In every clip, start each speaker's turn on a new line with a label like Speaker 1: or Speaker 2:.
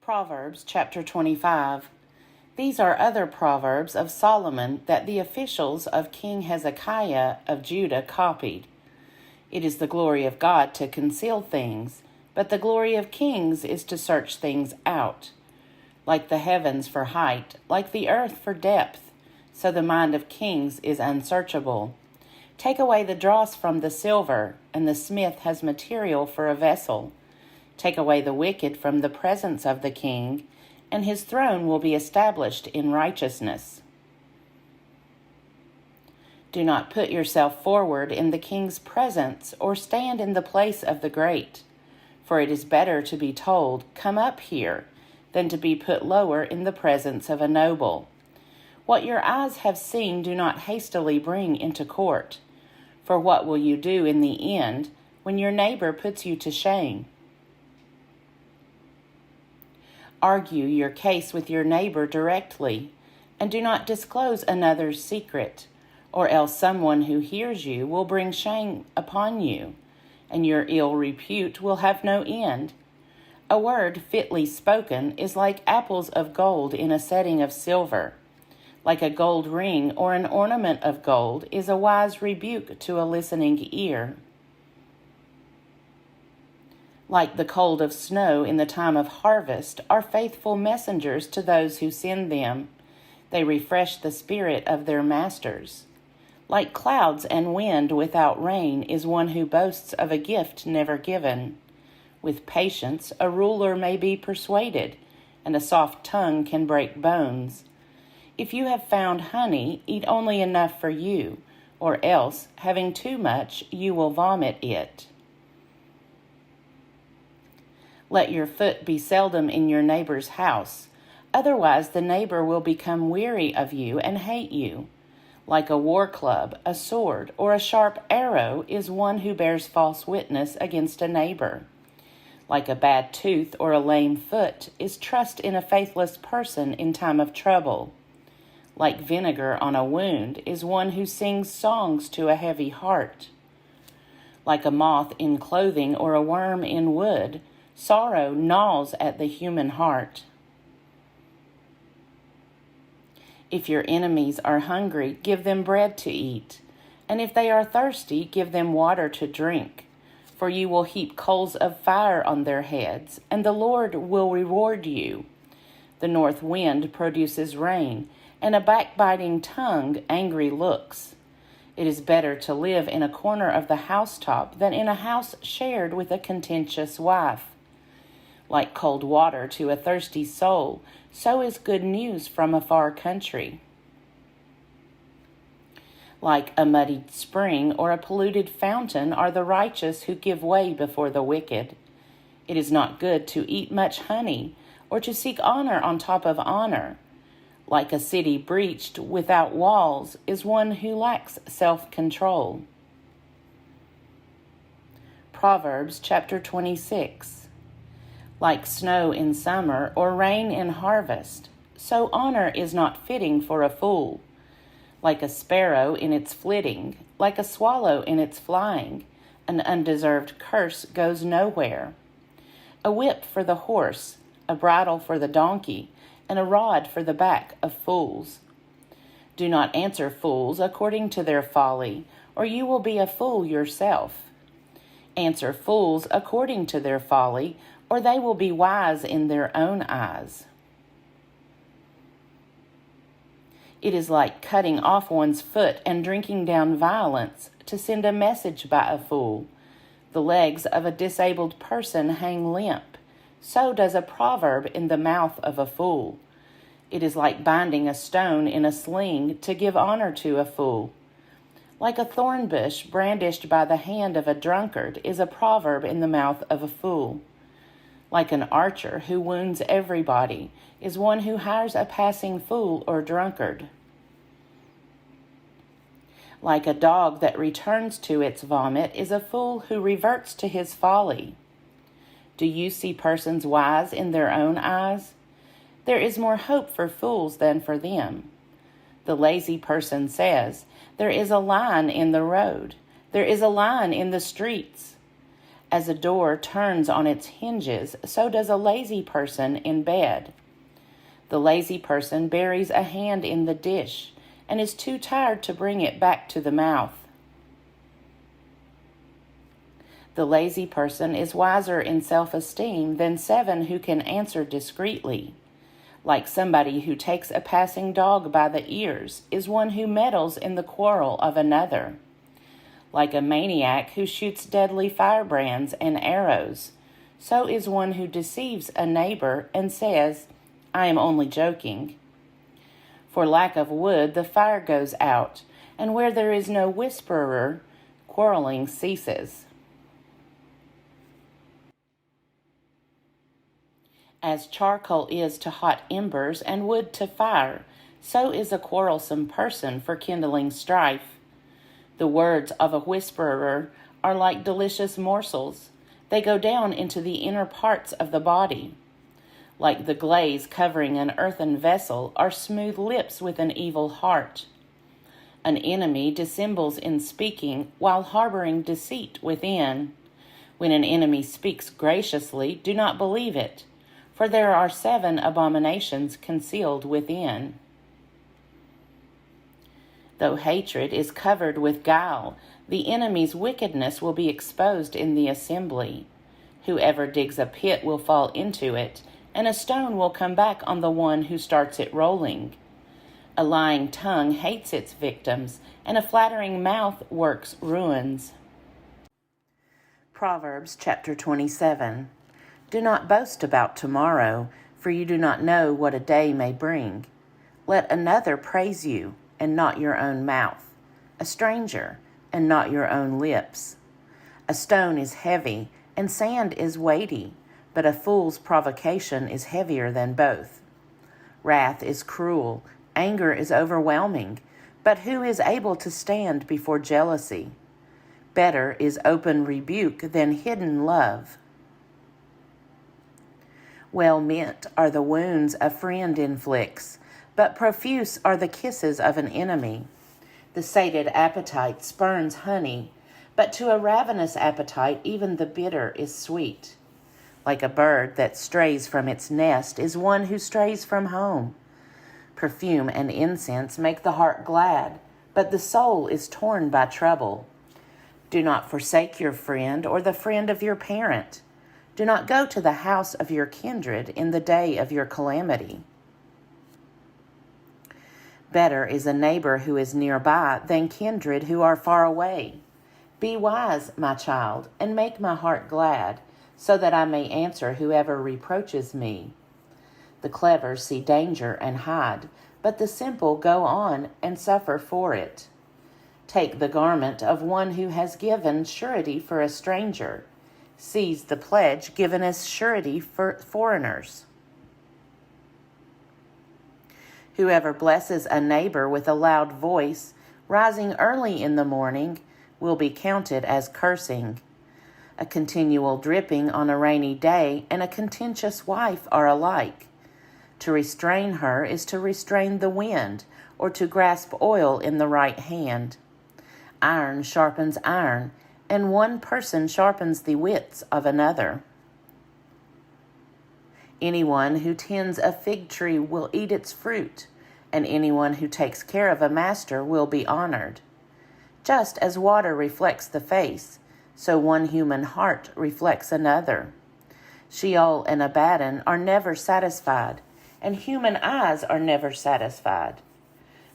Speaker 1: Proverbs chapter 25. These are other proverbs of Solomon that the officials of King Hezekiah of Judah copied. It is the glory of God to conceal things, but the glory of kings is to search things out. Like the heavens for height, like the earth for depth, so the mind of kings is unsearchable. Take away the dross from the silver, and the smith has material for a vessel. Take away the wicked from the presence of the king, and his throne will be established in righteousness. Do not put yourself forward in the king's presence, or stand in the place of the great. For it is better to be told, "Come up here," than to be put lower in the presence of a noble. What your eyes have seen do not hastily bring into court. For what will you do in the end when your neighbor puts you to shame? Argue your case with your neighbor directly, and do not disclose another's secret, or else someone who hears you will bring shame upon you, and your ill repute will have no end. A word fitly spoken is like apples of gold in a setting of silver. Like a gold ring or an ornament of gold is a wise rebuke to a listening ear. Like the cold of snow in the time of harvest are faithful messengers to those who send them. They refresh the spirit of their masters. Like clouds and wind without rain is one who boasts of a gift never given. With patience a ruler may be persuaded, and a soft tongue can break bones. If you have found honey, eat only enough for you, or else, having too much, you will vomit it. Let your foot be seldom in your neighbor's house, otherwise the neighbor will become weary of you and hate you. Like a war club, a sword, or a sharp arrow is one who bears false witness against a neighbor. Like a bad tooth or a lame foot is trust in a faithless person in time of trouble. Like vinegar on a wound is one who sings songs to a heavy heart. Like a moth in clothing or a worm in wood, sorrow gnaws at the human heart. If your enemies are hungry, give them bread to eat, and if they are thirsty, give them water to drink. For you will heap coals of fire on their heads, and the Lord will reward you. The north wind produces rain, and a backbiting tongue angry looks. It is better to live in a corner of the housetop than in a house shared with a contentious wife. Like cold water to a thirsty soul, so is good news from a far country. Like a muddied spring or a polluted fountain are the righteous who give way before the wicked. It is not good to eat much honey, or to seek honor on top of honor. Like a city breached without walls is one who lacks self-control. Proverbs chapter 26. Like snow in summer or rain in harvest, so honor is not fitting for a fool. Like a sparrow in its flitting, like a swallow in its flying, an undeserved curse goes nowhere. A whip for the horse, a bridle for the donkey, and a rod for the back of fools. Do not answer fools according to their folly, or you will be a fool yourself. Answer fools according to their folly, or they will be wise in their own eyes. It is like cutting off one's foot and drinking down violence to send a message by a fool. The legs of a disabled person hang limp. So does a proverb in the mouth of a fool. It is like binding a stone in a sling to give honor to a fool. Like a thorn bush brandished by the hand of a drunkard is a proverb in the mouth of a fool. Like an archer who wounds everybody is one who hires a passing fool or drunkard. Like a dog that returns to its vomit is a fool who reverts to his folly. Do you see persons wise in their own eyes? There is more hope for fools than for them. The lazy person says, "There is a line in the road. There is a line in the streets." As a door turns on its hinges, so does a lazy person in bed. The lazy person buries a hand in the dish and is too tired to bring it back to the mouth. The lazy person is wiser in self-esteem than 7 who can answer discreetly. Like somebody who takes a passing dog by the ears is one who meddles in the quarrel of another. Like a maniac who shoots deadly firebrands and arrows, so is one who deceives a neighbor and says, "I am only joking." For lack of wood the fire goes out, and where there is no whisperer, quarreling ceases. As charcoal is to hot embers and wood to fire, so is a quarrelsome person for kindling strife. The words of a whisperer are like delicious morsels. They go down into the inner parts of the body. Like the glaze covering an earthen vessel are smooth lips with an evil heart. An enemy dissembles in speaking while harboring deceit within. When an enemy speaks graciously, do not believe it, for there are 7 abominations concealed within. Though hatred is covered with guile, the enemy's wickedness will be exposed in the assembly. Whoever digs a pit will fall into it, and a stone will come back on the one who starts it rolling. A lying tongue hates its victims, and a flattering mouth works ruins. Proverbs chapter 27. Do not boast about tomorrow, for you do not know what a day may bring. Let another praise you, and not your own mouth, a stranger, and not your own lips. A stone is heavy, and sand is weighty, but a fool's provocation is heavier than both. Wrath is cruel, anger is overwhelming, but who is able to stand before jealousy? Better is open rebuke than hidden love. Well meant are the wounds a friend inflicts, but profuse are the kisses of an enemy. The sated appetite spurns honey, but to a ravenous appetite even the bitter is sweet. Like a bird that strays from its nest is one who strays from home. Perfume and incense make the heart glad, but the soul is torn by trouble. Do not forsake your friend or the friend of your parent. Do not go to the house of your kindred in the day of your calamity. Better is a neighbor who is nearby than kindred who are far away. Be wise, my child, and make my heart glad, so that I may answer whoever reproaches me. The clever see danger and hide, but the simple go on and suffer for it. Take the garment of one who has given surety for a stranger. Seize the pledge given as surety for foreigners. Whoever blesses a neighbor with a loud voice, rising early in the morning, will be counted as cursing. A continual dripping on a rainy day and a contentious wife are alike. To restrain her is to restrain the wind, or to grasp oil in the right hand. Iron sharpens iron, and one person sharpens the wits of another. Anyone who tends a fig tree will eat its fruit, and anyone who takes care of a master will be honored. Just as water reflects the face, so one human heart reflects another. Sheol and Abaddon are never satisfied, and human eyes are never satisfied.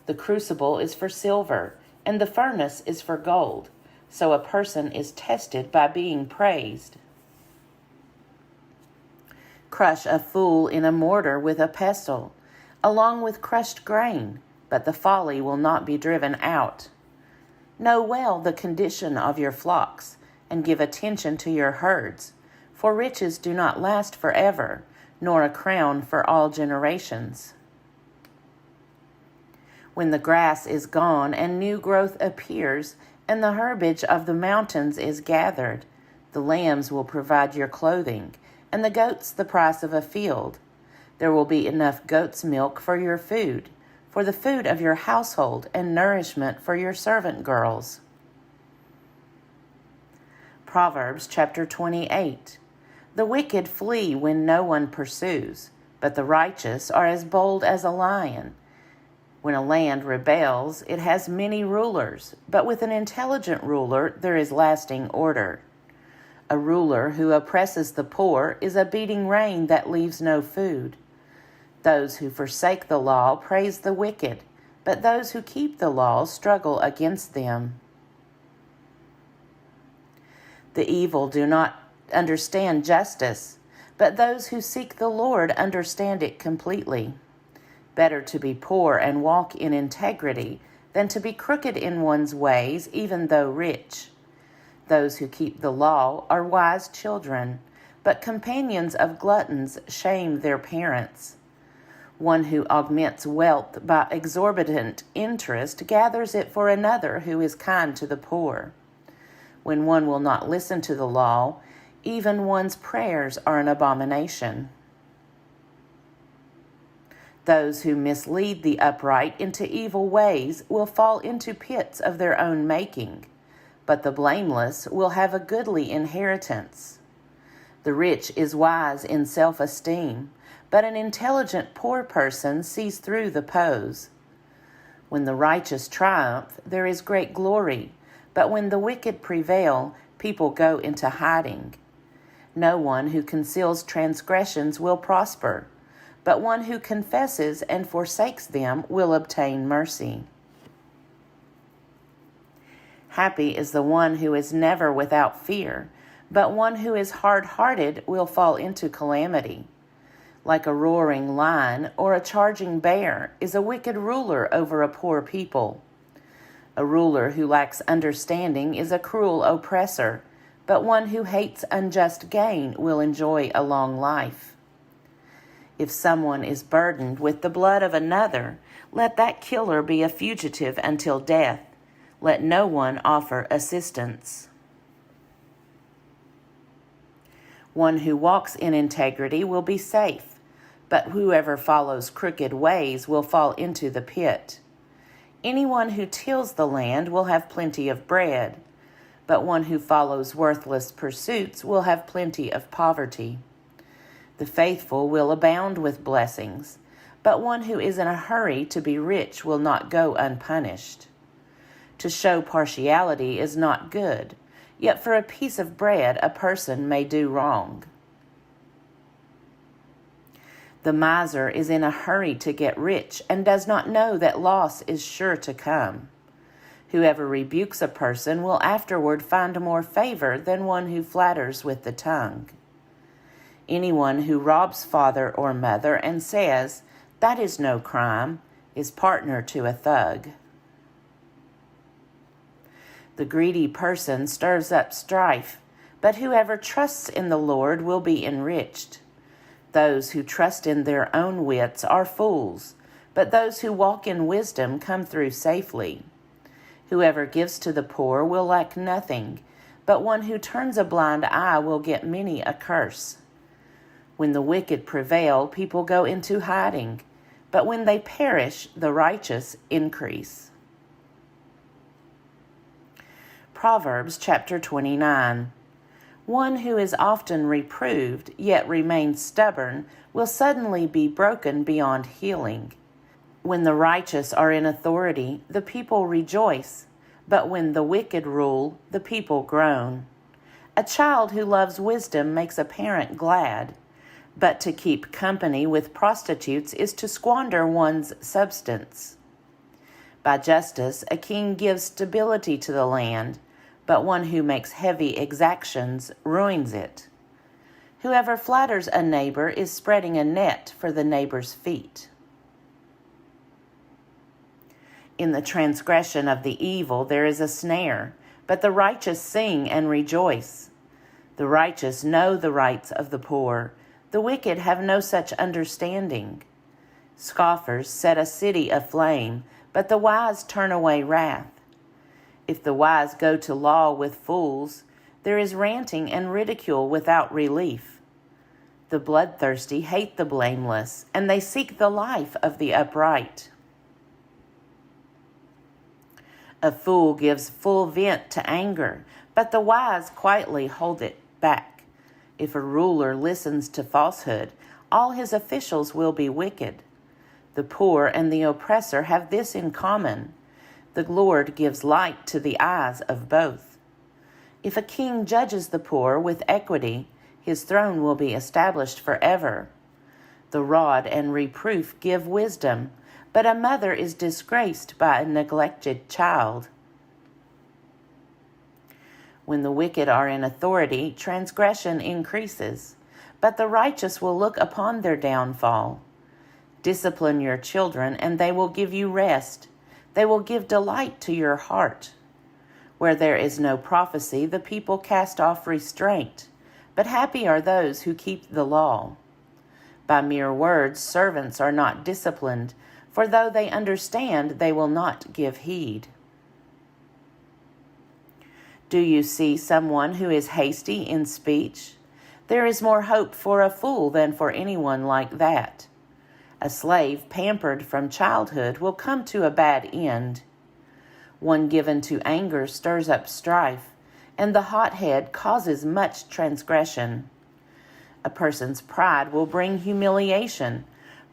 Speaker 1: The crucible is for silver, and the furnace is for gold, so a person is tested by being praised. Crush a fool in a mortar with a pestle, along with crushed grain, but the folly will not be driven out. Know well the condition of your flocks, and give attention to your herds, for riches do not last forever, nor a crown for all generations. When the grass is gone and new growth appears, and the herbage of the mountains is gathered, the lambs will provide your clothing, and the goats the price of a field. There will be enough goat's milk for your food, for the food of your household, and nourishment for your servant girls. Proverbs chapter 28. The wicked flee when no one pursues, but the righteous are as bold as a lion. When a land rebels, it has many rulers, but with an intelligent ruler there is lasting order. A ruler who oppresses the poor is a beating rain that leaves no food. Those who forsake the law praise the wicked, but those who keep the law struggle against them. The evil do not understand justice, but those who seek the Lord understand it completely. Better to be poor and walk in integrity than to be crooked in one's ways, even though rich. Those who keep the law are wise children, but companions of gluttons shame their parents. One who augments wealth by exorbitant interest gathers it for another who is kind to the poor. When one will not listen to the law, even one's prayers are an abomination. Those who mislead the upright into evil ways will fall into pits of their own making, but the blameless will have a goodly inheritance. The rich is wise in self-esteem, but an intelligent poor person sees through the pose. When the righteous triumph, there is great glory, but when the wicked prevail, people go into hiding. No one who conceals transgressions will prosper, but one who confesses and forsakes them will obtain mercy. Happy is the one who is never without fear, but one who is hard-hearted will fall into calamity. Like a roaring lion or a charging bear is a wicked ruler over a poor people. A ruler who lacks understanding is a cruel oppressor, but one who hates unjust gain will enjoy a long life. If someone is burdened with the blood of another, let that killer be a fugitive until death. Let no one offer assistance. One who walks in integrity will be safe, but whoever follows crooked ways will fall into the pit. Anyone who tills the land will have plenty of bread, but one who follows worthless pursuits will have plenty of poverty. The faithful will abound with blessings, but one who is in a hurry to be rich will not go unpunished. To show partiality is not good, yet for a piece of bread a person may do wrong. The miser is in a hurry to get rich and does not know that loss is sure to come. Whoever rebukes a person will afterward find more favor than one who flatters with the tongue. Anyone who robs father or mother and says, "That is no crime," is partner to a thug. The greedy person stirs up strife, but whoever trusts in the Lord will be enriched. Those who trust in their own wits are fools, but those who walk in wisdom come through safely. Whoever gives to the poor will lack nothing, but one who turns a blind eye will get many a curse. When the wicked prevail, people go into hiding, but when they perish, the righteous increase. Proverbs chapter 29. One who is often reproved, yet remains stubborn, will suddenly be broken beyond healing. When the righteous are in authority, the people rejoice, but when the wicked rule, the people groan. A child who loves wisdom makes a parent glad, but to keep company with prostitutes is to squander one's substance. By justice, a king gives stability to the land, but one who makes heavy exactions ruins it. Whoever flatters a neighbor is spreading a net for the neighbor's feet. In the transgression of the evil there is a snare, but the righteous sing and rejoice. The righteous know the rights of the poor. The wicked have no such understanding. Scoffers set a city aflame, but the wise turn away wrath. If the wise go to law with fools, there is ranting and ridicule without relief. The bloodthirsty hate the blameless, and they seek the life of the upright. A fool gives full vent to anger, but the wise quietly hold it back. If a ruler listens to falsehood, all his officials will be wicked. The poor and the oppressor have this in common: the Lord gives light to the eyes of both. If a king judges the poor with equity, his throne will be established forever. The rod and reproof give wisdom, but a mother is disgraced by a neglected child. When the wicked are in authority, transgression increases, but the righteous will look upon their downfall. Discipline your children, and they will give you rest. They will give delight to your heart. Where there is no prophecy, the people cast off restraint, but happy are those who keep the law. By mere words, servants are not disciplined, for though they understand, they will not give heed. Do you see someone who is hasty in speech? There is more hope for a fool than for anyone like that. A slave pampered from childhood will come to a bad end. One given to anger stirs up strife, and the hot head causes much transgression. A person's pride will bring humiliation,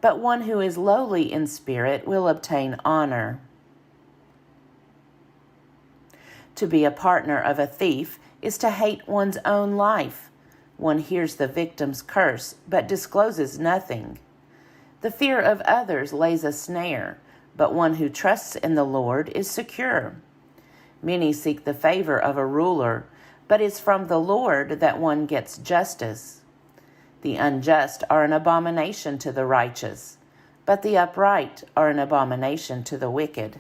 Speaker 1: but one who is lowly in spirit will obtain honor. To be a partner of a thief is to hate one's own life. One hears the victim's curse, but discloses nothing. The fear of others lays a snare, but one who trusts in the Lord is secure. Many seek the favor of a ruler, but it's from the Lord that one gets justice. The unjust are an abomination to the righteous, but the upright are an abomination to the wicked.